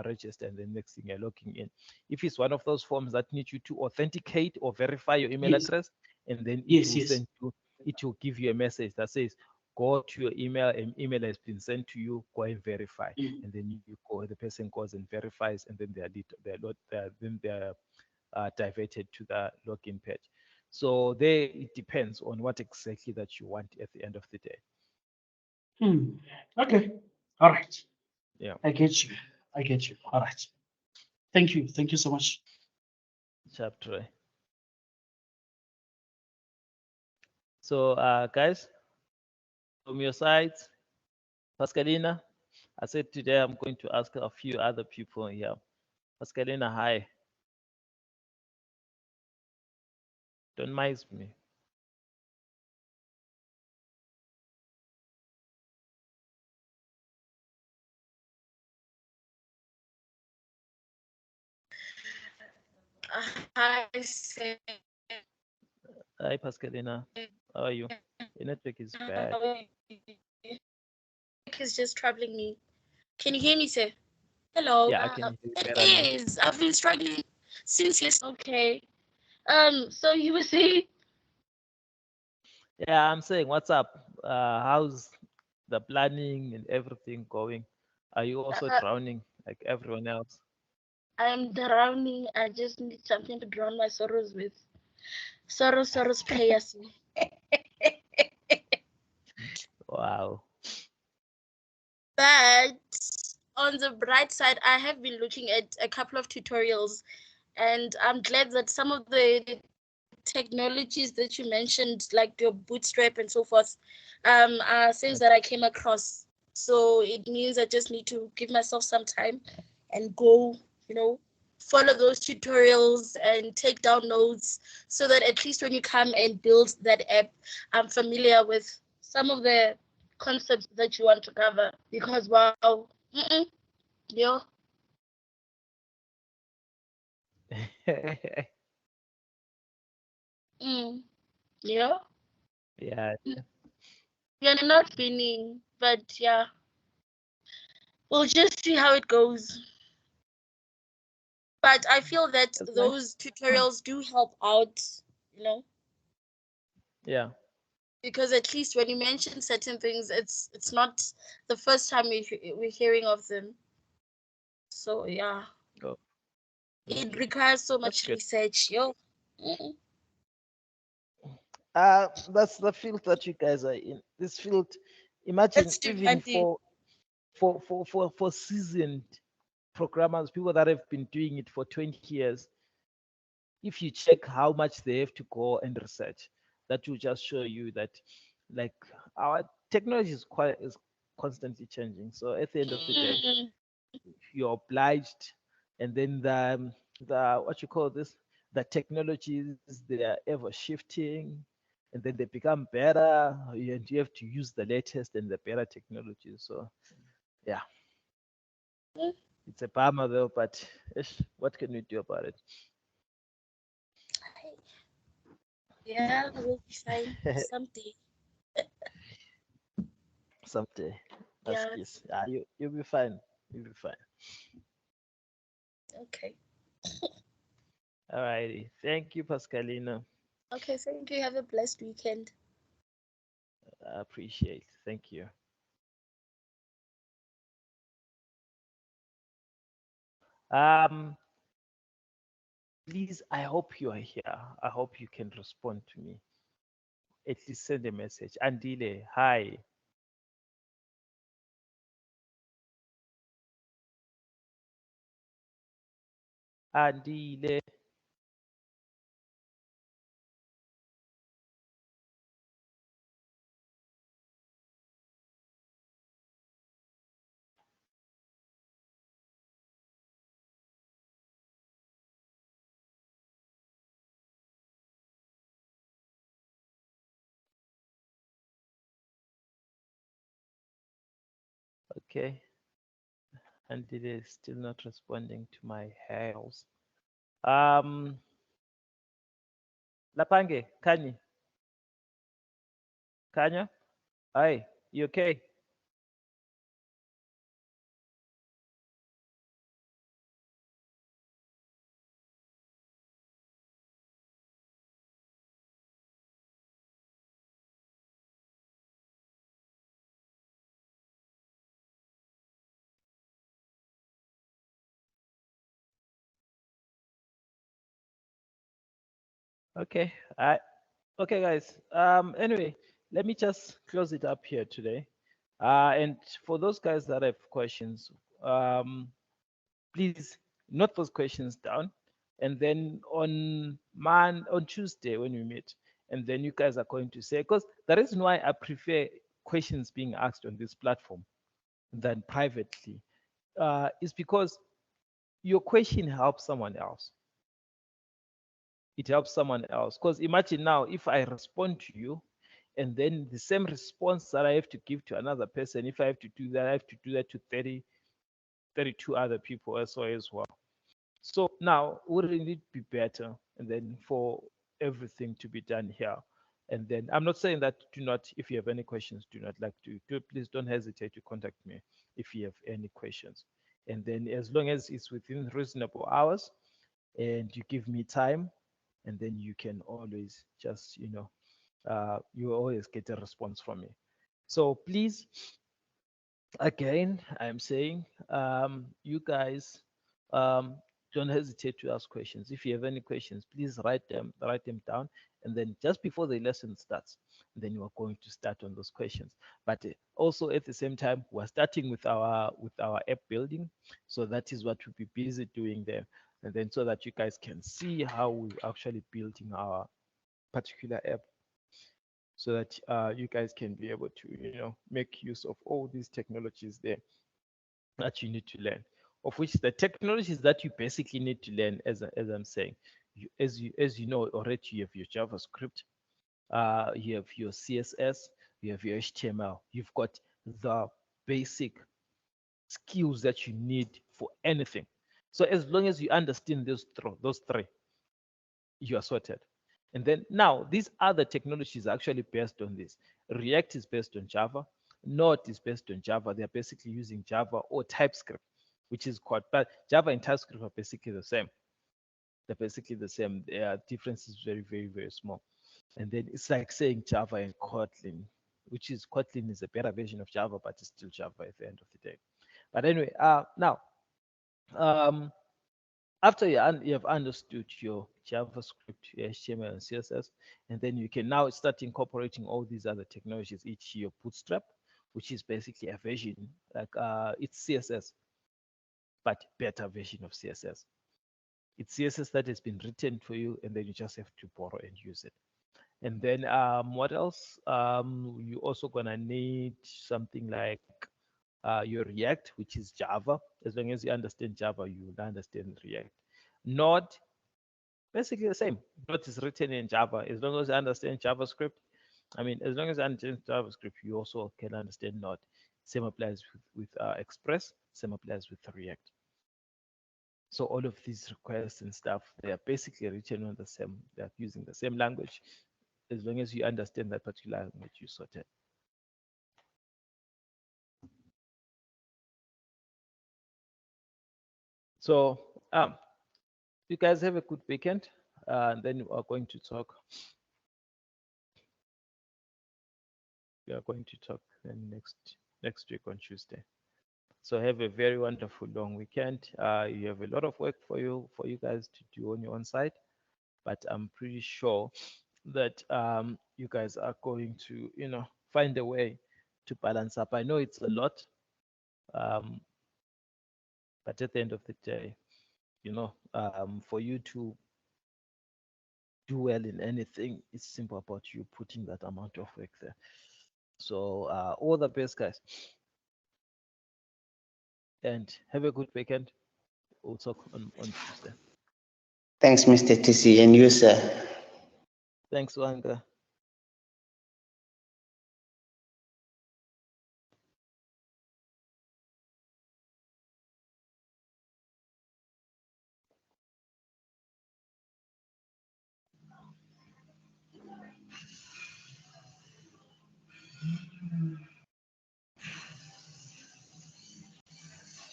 register, and then next thing you're logging in. If it's one of those forms that need you to authenticate or verify your email Yes. address, and then it Yes, will yes. send you, it will give you a message that says, go to your email, and email has been sent to you, go and verify. Mm. And then you go, the person goes and verifies, and then they're diverted to the login page. So there, it depends on what exactly that you want at the end of the day. Okay. All right. Yeah. I get you. All right. Thank you. Thank you so much. Chapter. So guys, from your side, Pascalina, I said today I'm going to ask a few other people here. Pascalina, hi. Don't mind me. Hi, Sam. Hi, Pascalina. How are you? Your network is bad. It's just troubling me. Can you hear me, sir? Hello. Yeah, I can hear you It better now. is. I've been struggling since yesterday. Okay. So you were saying? Yeah, I'm saying, what's up? How's the planning and everything going? Are you also drowning like everyone else? I'm drowning. I just need something to drown my sorrows with. Sorrows, pay us. Wow. But on the bright side, I have been looking at a couple of tutorials, and I'm glad that some of the technologies that you mentioned, like your Bootstrap and so forth, are things that I came across. So it means I just need to give myself some time and go, follow those tutorials and take down notes, so that at least when you come and build that app, I'm familiar with some of the concepts that you want to cover. Because wow, yeah. Mm, yeah. Yeah. You're not winning, but yeah, we'll just see how it goes. But I feel that That's nice. those tutorials do help out, Yeah. because at least when you mention certain things, it's not the first time we're hearing of them. So yeah, Oh, it requires so that's much good. research, yo. Mm. That's the field that you guys are in. This field, imagine It's even demanding. for seasoned programmers, people that have been doing it for 20 years, if you check how much they have to go and research, that will just show you that like our technology is constantly changing. So at the end of the day, Mm, you're obliged, and then the what you call this, the technologies, they are ever shifting, and then they become better, and you have to use the latest and the better technologies. So yeah, mm, it's a bummer though, but what can we do about it? yeah, we'll be fine someday. Someday. That's Yeah, yes. You'll be fine. You'll be fine. okay. All righty. Thank you, Pascalina. Okay, thank you. Have a blessed weekend. I appreciate. Thank you. Um, please, I hope you are here. I hope you can respond to me. At least send a message. Andile, hi. Andile. Okay. Andile is still not responding to my hails. Lapange, Kanye. Kanya? Hi, you okay? Okay. Okay, guys. Anyway, let me just close it up here today. And for those guys that have questions, please note those questions down. And then on Tuesday when we meet, and then you guys are going to say, because the reason why I prefer questions being asked on this platform than privately is because your question helps someone else. It helps someone else. Because imagine now if I respond to you, and then the same response that I have to give to another person, if I have to do that, I have to do that to 32 other people as well. So now, wouldn't it be better and then for everything to be done here? And then I'm not saying that do not, if you have any questions, do not like to please don't hesitate to contact me if you have any questions. And then as long as it's within reasonable hours and you give me time, and then you can always just, you always get a response from me. So please, again, I'm saying, you guys, um, don't hesitate to ask questions. If you have any questions, please write them down, and then just before the lesson starts, then you are going to start on those questions. But also at the same time, we're starting with our app building, so that is what we'll be busy doing there, and then so that you guys can see how we're actually building our particular app, so that you guys can be able to make use of all these technologies there that you need to learn, of which the technologies that you basically need to learn, as I'm saying, as you know already, you have your JavaScript, you have your CSS, you have your HTML, you've got the basic skills that you need for anything. So as long as you understand those three, you are sorted. And then now these other technologies are actually based on this. React is based on Java. Node is based on Java. They're basically using Java or TypeScript, which is quite, but Java and TypeScript are basically the same. They're basically the same. Their difference is very, very, very small. And then it's like saying Java and Kotlin, which is Kotlin is a better version of Java, but it's still Java at the end of the day. But anyway, now, um, after you have understood your JavaScript, your HTML and CSS, and then you can now start incorporating all these other technologies, each your Bootstrap, which is basically a version like it's CSS, but better version of CSS. It's CSS that has been written for you, and then you just have to borrow and use it. And then what else? You also gonna need something like your React, which is Java. As long as you understand Java, you will understand React. Node, basically the same. Node is written in Java. As long as you understand JavaScript, I mean, as long as you understand JavaScript, you also can understand Node. Same applies with Express. Same applies with React. So all of these requests and stuff, they are basically written on the same. They're using the same language. As long as you understand that particular language, you sort it. So you guys have a good weekend, and then we are going to talk. We are going to talk next week on Tuesday. So have a very wonderful long weekend. You have a lot of work for you guys to do on your own side, but I'm pretty sure that you guys are going to, find a way to balance up. I know it's a lot, but at the end of the day, for you to do well in anything, it's simple about you putting that amount of work there. So all the best, guys, and have a good weekend. We'll talk on Tuesday. Thanks, Mr. TC, and you, sir. Thanks, Wanga.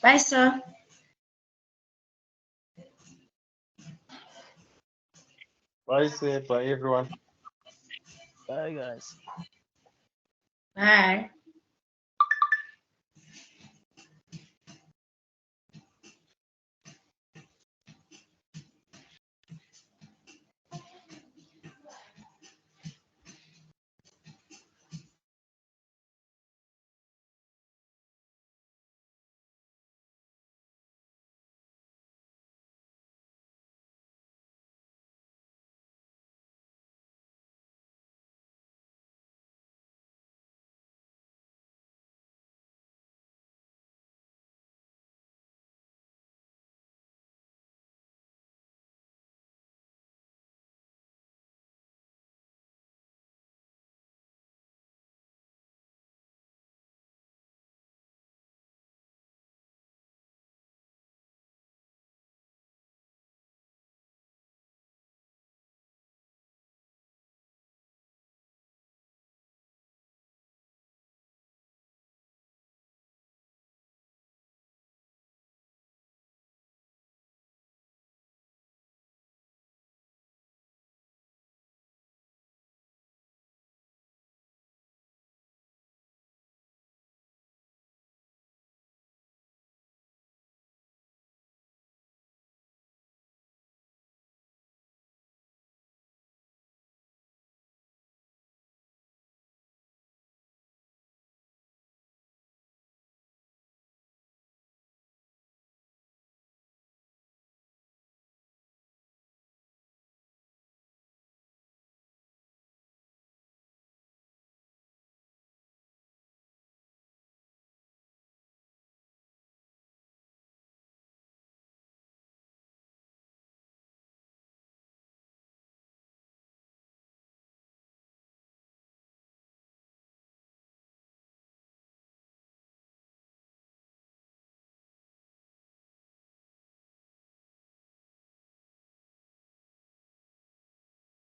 Bye, sir. Bye, sir. Bye, everyone. Bye, guys. Bye.